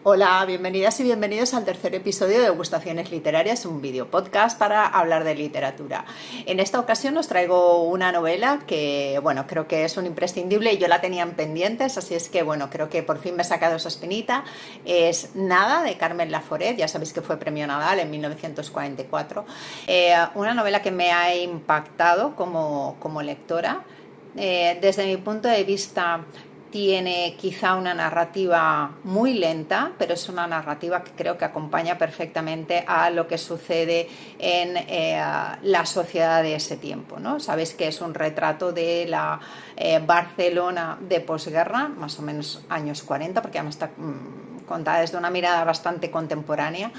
Hola, bienvenidas y bienvenidos al tercer episodio de Degustaciones Literarias, un video podcast para hablar de literatura. En esta ocasión os traigo una novela que, bueno, creo que es un imprescindible y yo la tenía en pendientes, así es que, bueno, creo que por fin me he sacado esa espinita. Es Nada, de Carmen Laforet, ya sabéis que fue premio Nadal en 1944. Una novela que me ha impactado como lectora. Desde mi punto de vista, tiene quizá una narrativa muy lenta, pero es una narrativa que creo que acompaña perfectamente a lo que sucede en la sociedad de ese tiempo, ¿no? Sabéis que es un retrato de la Barcelona de posguerra, más o menos años 40, porque además está contada desde una mirada bastante contemporánea.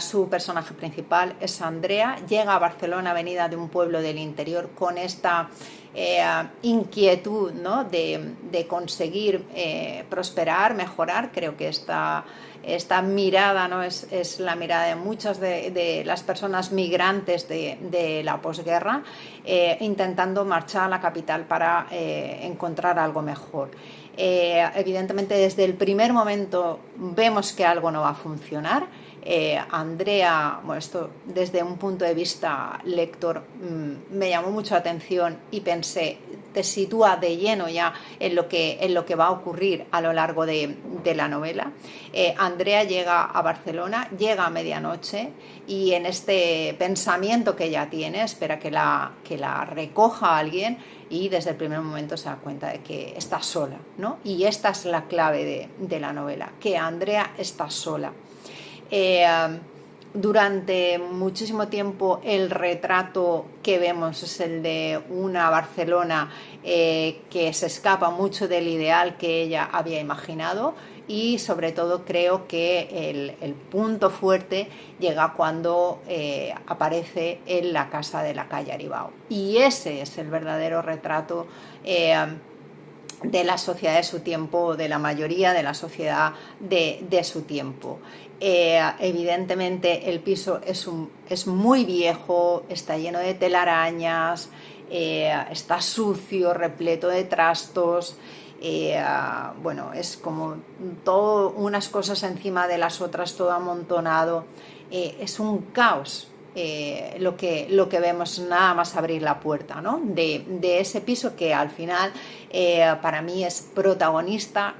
Su personaje principal es Andrea, llega a Barcelona venida de un pueblo del interior con esta inquietud, ¿no? de conseguir prosperar, mejorar. Creo que esta mirada, ¿no? es la mirada de muchas de las personas migrantes de la posguerra, intentando marchar a la capital para encontrar algo mejor. Evidentemente desde el primer momento vemos que algo no va a funcionar. Andrea, bueno, esto desde un punto de vista lector me llamó mucho la atención y pensé, te sitúa de lleno ya en lo que va a ocurrir a lo largo de la novela. Andrea llega a Barcelona, llega a medianoche y en este pensamiento que ella tiene espera que la recoja alguien y desde el primer momento se da cuenta de que está sola, ¿no? Y esta es la clave de la novela, que Andrea está sola. Durante muchísimo tiempo el retrato que vemos es el de una Barcelona que se escapa mucho del ideal que ella había imaginado, y sobre todo creo que el punto fuerte llega cuando aparece en la casa de la calle Aribao, y ese es el verdadero retrato de la sociedad de su tiempo, de la mayoría de la sociedad de su tiempo. Evidentemente el piso es muy viejo, está lleno de telarañas, está sucio, repleto de trastos. Bueno, es como todo, unas cosas encima de las otras, todo amontonado. Es un caos. Lo que vemos nada más abrir la puerta, ¿no? de ese piso que al final para mí es protagonista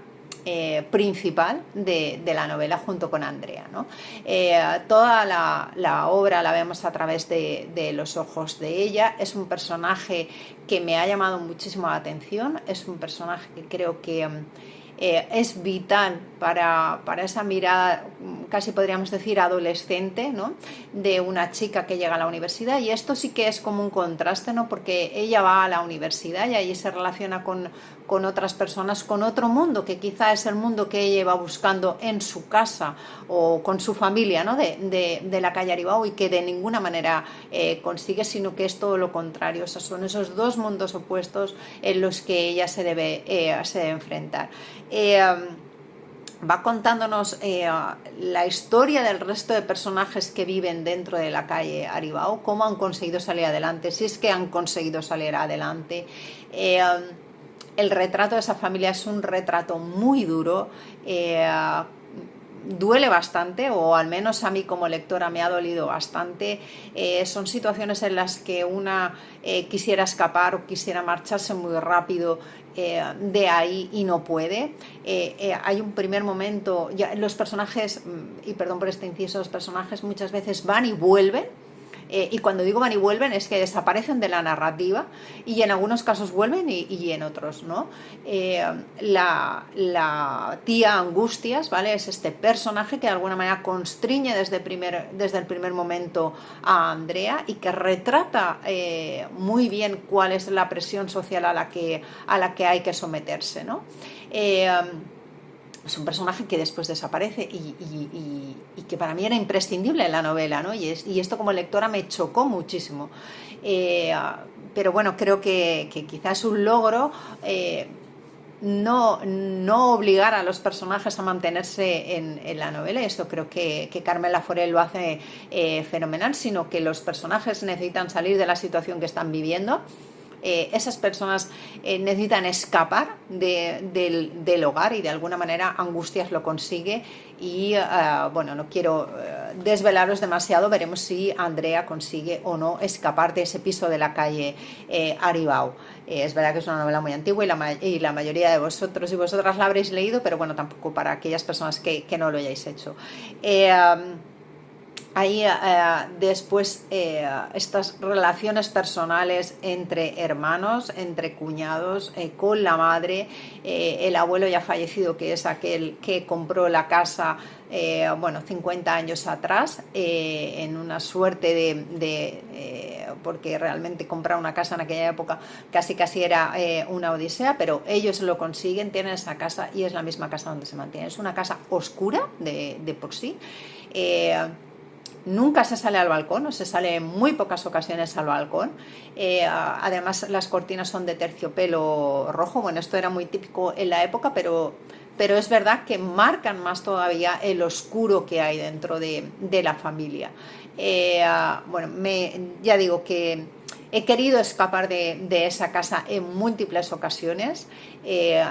principal de la novela junto con Andrea, ¿no? Toda la obra la vemos a través de los ojos de ella. Es un personaje que me ha llamado muchísimo la atención, es un personaje que creo que es vital para esa mirada, casi podríamos decir adolescente, ¿no? De una chica que llega a la universidad, y esto sí que es como un contraste, ¿no? Porque ella va a la universidad y allí se relaciona con otras personas, con otro mundo que quizá es el mundo que ella va buscando en su casa o con su familia, ¿no? de la calle Aribao, y que de ninguna manera consigue, sino que es todo lo contrario. O sea, son esos dos mundos opuestos en los que ella se debe enfrentar. Va contándonos la historia del resto de personajes que viven dentro de la calle Aribao, cómo han conseguido salir adelante, si es que han conseguido salir adelante. El retrato de esa familia es un retrato muy duro, duele bastante, o al menos a mí como lectora me ha dolido bastante. Son situaciones en las que una quisiera escapar o quisiera marcharse muy rápido de ahí y no puede. Hay un primer momento, ya los personajes, y perdón por este inciso, los personajes muchas veces van y vuelven. Y cuando digo van y vuelven es que desaparecen de la narrativa, y en algunos casos vuelven y en otros no. La tía Angustias, ¿vale? Es este personaje que de alguna manera constriñe desde el primer momento a Andrea, y que retrata muy bien cuál es la presión social a la que hay que someterse, ¿no? Es un personaje que después desaparece y que para mí era imprescindible en la novela, ¿no? Y esto como lectora me chocó muchísimo. Pero bueno, creo que quizás es un logro no obligar a los personajes a mantenerse en la novela, y esto creo que Carmen Laforet lo hace fenomenal, sino que los personajes necesitan salir de la situación que están viviendo. esas personas necesitan escapar del hogar, y de alguna manera Angustias lo consigue. Y bueno, no quiero desvelaros demasiado, veremos si Andrea consigue o no escapar de ese piso de la calle Aribau. Es verdad que es una novela muy antigua, y la mayoría de vosotros y vosotras la habréis leído, pero bueno, tampoco para aquellas personas que no lo hayáis hecho. Ahí después estas relaciones personales entre hermanos, entre cuñados, con la madre, el abuelo ya fallecido, que es aquel que compró la casa, bueno, 50 años atrás, en una suerte porque realmente comprar una casa en aquella época casi era una odisea, pero ellos lo consiguen, tienen esa casa y es la misma casa donde se mantiene. Es una casa oscura de por sí. Nunca se sale al balcón, o se sale en muy pocas ocasiones al balcón. Además, las cortinas son de terciopelo rojo. Bueno, esto era muy típico en la época, pero es verdad que marcan más todavía el oscuro que hay dentro de la familia. Bueno, ya digo que he querido escapar de esa casa en múltiples ocasiones. He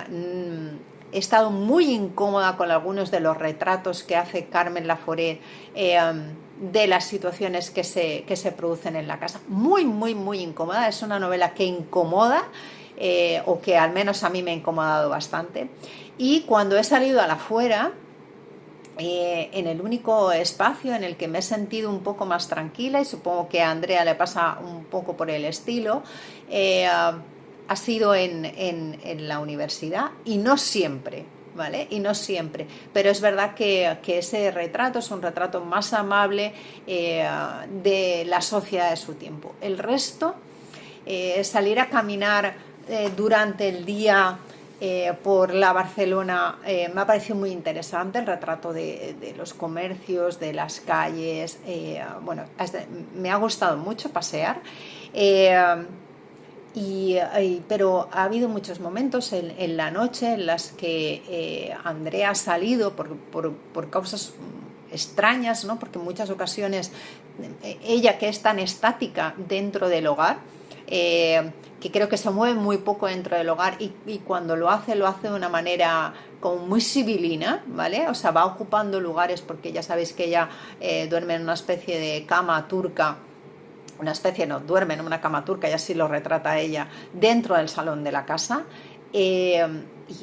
estado muy incómoda con algunos de los retratos que hace Carmen Laforet de las situaciones que se producen en la casa. Muy, muy, muy incómoda. Es una novela que incomoda, o que al menos a mí me ha incomodado bastante. Y cuando he salido a la afuera, en el único espacio en el que me he sentido un poco más tranquila, y supongo que a Andrea le pasa un poco por el estilo, ha sido en la universidad, y no siempre, ¿vale? Y no siempre, pero es verdad que ese retrato es un retrato más amable de la sociedad de su tiempo. El resto, salir a caminar durante el día por la Barcelona, me ha parecido muy interesante el retrato de los comercios, de las calles. Bueno, me ha gustado mucho pasear. Pero ha habido muchos momentos en la noche en las que Andrea ha salido por causas extrañas, ¿no? Porque en muchas ocasiones ella, que es tan estática dentro del hogar, que creo que se mueve muy poco dentro del hogar, y cuando lo hace de una manera como muy sibilina, ¿vale? O sea, va ocupando lugares, porque ya sabéis que ella duerme en una especie de cama turca. Una especie, no, duerme en una cama turca, y así lo retrata ella, dentro del salón de la casa. Y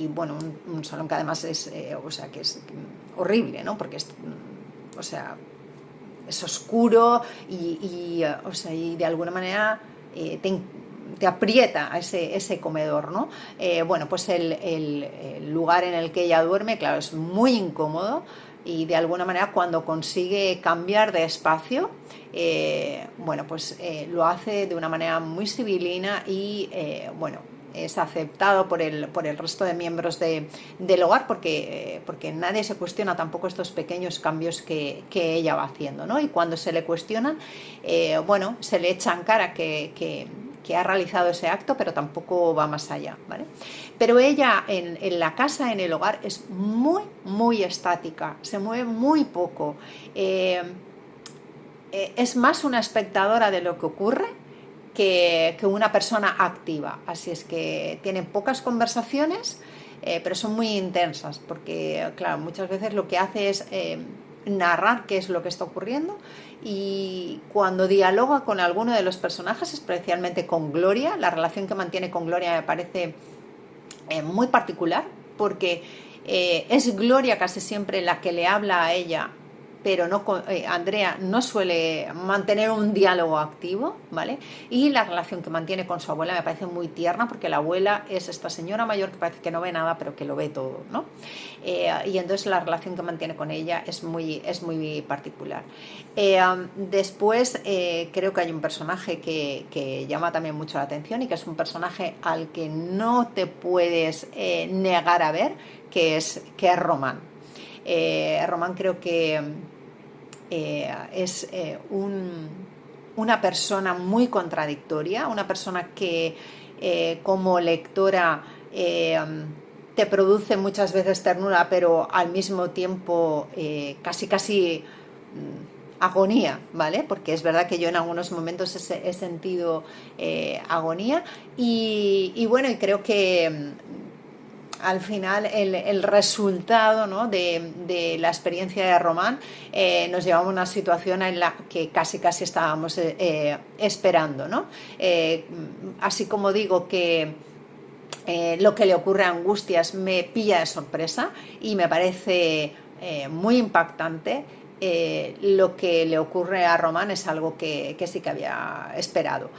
bueno, un salón que además es, o sea, que es horrible, ¿no? Porque es, o sea, es oscuro, o sea, y de alguna manera te aprieta a ese comedor, ¿no? Bueno, pues el lugar en el que ella duerme, claro, es muy incómodo, y de alguna manera cuando consigue cambiar de espacio, bueno, pues lo hace de una manera muy civilina, y bueno, es aceptado por el resto de miembros del hogar, porque nadie se cuestiona tampoco estos pequeños cambios que ella va haciendo, ¿no? Y cuando se le cuestionan, bueno, se le echa en cara que ha realizado ese acto, pero tampoco va más allá, ¿vale? Pero ella en la casa, en el hogar, es muy, muy estática, se mueve muy poco. Es más una espectadora de lo que ocurre que una persona activa. Así es que tienen pocas conversaciones, pero son muy intensas, porque claro, muchas veces lo que hace es narrar qué es lo que está ocurriendo, y cuando dialoga con alguno de los personajes, especialmente con Gloria, la relación que mantiene con Gloria me parece muy particular, porque es Gloria casi siempre la que le habla a ella, pero no, Andrea no suele mantener un diálogo activo, ¿vale? Y la relación que mantiene con su abuela me parece muy tierna, porque la abuela es esta señora mayor que parece que no ve nada, pero que lo ve todo, ¿no? Y entonces la relación que mantiene con ella es muy particular. Después creo que hay un personaje que llama también mucho la atención, y que es un personaje al que no te puedes negar a ver, que es Román. Román creo que es una persona muy contradictoria, una persona que como lectora te produce muchas veces ternura, pero al mismo tiempo casi agonía, ¿vale? Porque es verdad que yo en algunos momentos he sentido agonía y bueno, y creo que al final el resultado, ¿no?, de la experiencia de Román nos llevaba a una situación en la que casi estábamos esperando, ¿no? Así como digo que lo que le ocurre a Angustias me pilla de sorpresa y me parece muy impactante. Lo que le ocurre a Román es algo que sí que había esperado.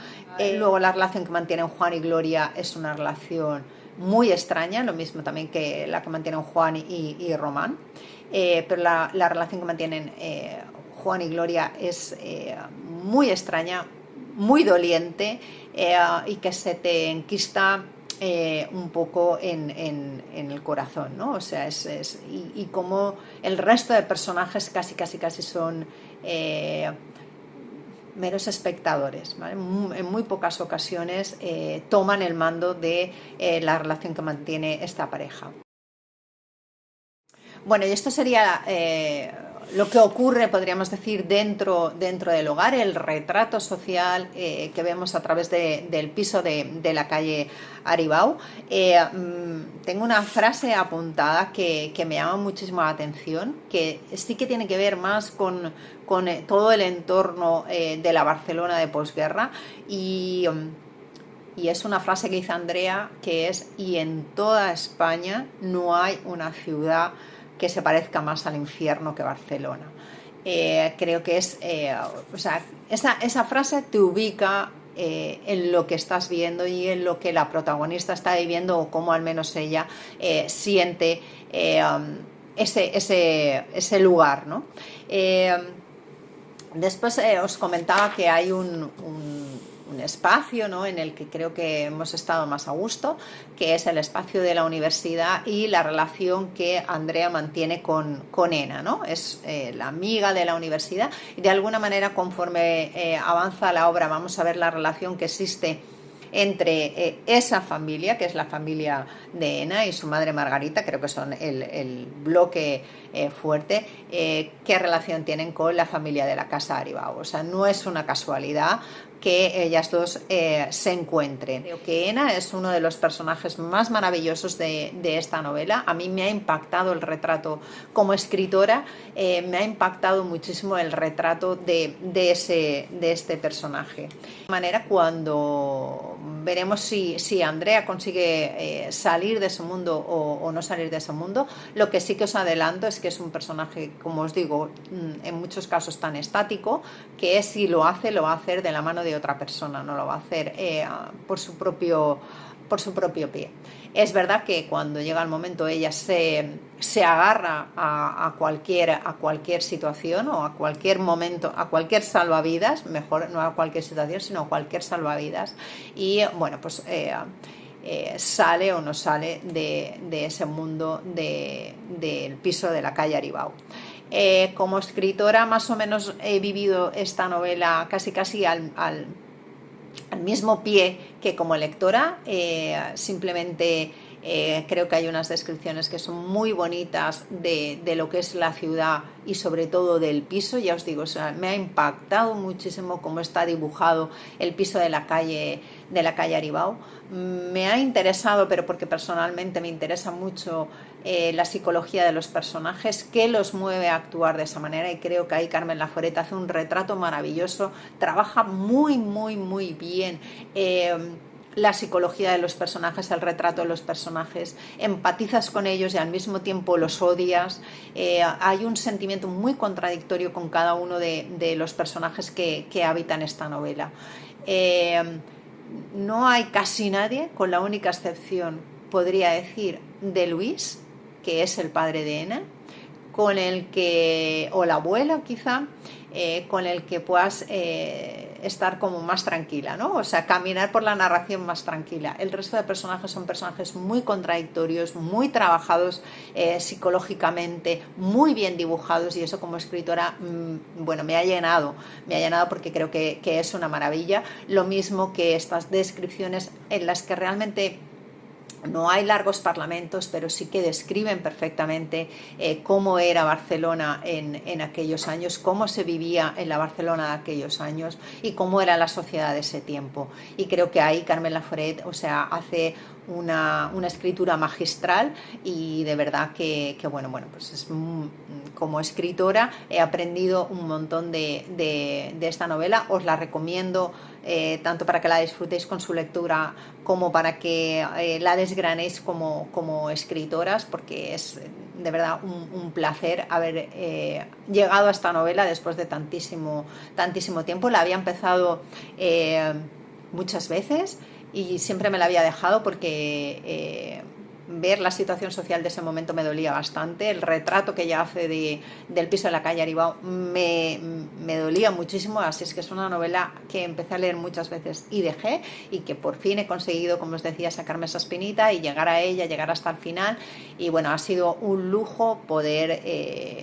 Luego la relación que mantienen Juan y Gloria es una relación muy extraña, lo mismo también que la que mantienen Juan y Román, pero la relación que mantienen Juan y Gloria es muy extraña, muy doliente y que se te enquista un poco en el corazón, ¿no? O sea, y como el resto de personajes casi son meros espectadores, ¿vale? En muy pocas ocasiones toman el mando de la relación que mantiene esta pareja. Bueno, y esto sería lo que ocurre, podríamos decir, dentro del hogar, el retrato social que vemos a través del piso de la calle Aribau. Tengo una frase apuntada que me llama muchísimo la atención, que sí que tiene que ver más con todo el entorno de la Barcelona de posguerra y es una frase que dice Andrea, que es: y en toda España no hay una ciudad que se parezca más al infierno que Barcelona. Creo que o sea, esa frase te ubica en lo que estás viendo y en lo que la protagonista está viviendo, o cómo al menos ella siente ese lugar, ¿no? Después os comentaba que hay un espacio, ¿no?, en el que creo que hemos estado más a gusto, que es el espacio de la universidad y la relación que Andrea mantiene con Ena, ¿no? Es la amiga de la universidad y de alguna manera, conforme avanza la obra, vamos a ver la relación que existe entre esa familia, que es la familia de Ena, y su madre Margarita. Creo que son el bloque fuerte. ¿Qué relación tienen con la familia de la Casa Aribau? O sea, no es una casualidad que ellas dos se encuentren. Creo que Ena es uno de los personajes más maravillosos de esta novela. A mí me ha impactado el retrato como escritora, me ha impactado muchísimo el retrato de este personaje. De manera, cuando veremos si Andrea consigue salir de ese mundo o no salir de ese mundo, lo que sí que os adelanto es que es un personaje, como os digo, en muchos casos tan estático, que si lo va a hacer de la mano de otra persona, no lo va a hacer por su propio pie. Es verdad que cuando llega el momento ella se agarra a cualquier situación o a cualquier momento, a cualquier salvavidas, mejor no a cualquier situación, sino a cualquier salvavidas, y bueno, pues sale o no sale de ese mundo del piso de la calle Aribau. Como escritora, más o menos he vivido esta novela casi al mismo pie que como lectora. Simplemente creo que hay unas descripciones que son muy bonitas de lo que es la ciudad y sobre todo del piso. Ya os digo, o sea, me ha impactado muchísimo cómo está dibujado el piso de la calle Aribau. Me ha interesado, pero porque personalmente me interesa mucho la psicología de los personajes, qué los mueve a actuar de esa manera, y creo que ahí Carmen Laforet hace un retrato maravilloso, trabaja muy bien la psicología de los personajes, el retrato de los personajes, empatizas con ellos y al mismo tiempo los odias. Hay un sentimiento muy contradictorio con cada uno de los personajes que habitan esta novela. No hay casi nadie, con la única excepción, podría decir, de Luis, que es el padre de Ena, con el que, o la abuela quizá, con el que puedas estar como más tranquila, ¿no? O sea, caminar por la narración más tranquila. El resto de personajes son personajes muy contradictorios, muy trabajados psicológicamente, muy bien dibujados, y eso como escritora, bueno, me ha llenado porque creo que es una maravilla. Lo mismo que estas descripciones en las que realmente No hay largos parlamentos, pero sí que describen perfectamente cómo era Barcelona en aquellos años, cómo se vivía en la Barcelona de aquellos años y cómo era la sociedad de ese tiempo. Y creo que ahí Carmen Laforet, o sea, hace una escritura magistral y de verdad bueno, pues como escritora he aprendido un montón de esta novela. Os la recomiendo tanto para que la disfrutéis con su lectura como para que la desgranéis como escritoras, porque es de verdad un placer haber llegado a esta novela después de tantísimo tiempo. La había empezado muchas veces y siempre me la había dejado porque ver la situación social de ese momento me dolía bastante. El retrato que ella hace del piso de la calle Aribao me dolía muchísimo, así es que es una novela que empecé a leer muchas veces y dejé, y que por fin he conseguido, como os decía, sacarme esa espinita y llegar a ella, llegar hasta el final. Y bueno, ha sido un lujo poder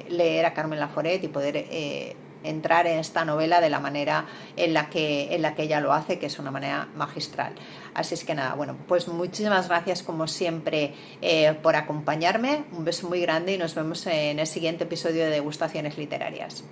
leer a Carmen Laforet y poder entrar en esta novela de la manera en la que ella lo hace, que es una manera magistral. Así es que nada, bueno, pues muchísimas gracias como siempre por acompañarme, un beso muy grande y nos vemos en el siguiente episodio de Degustaciones Literarias.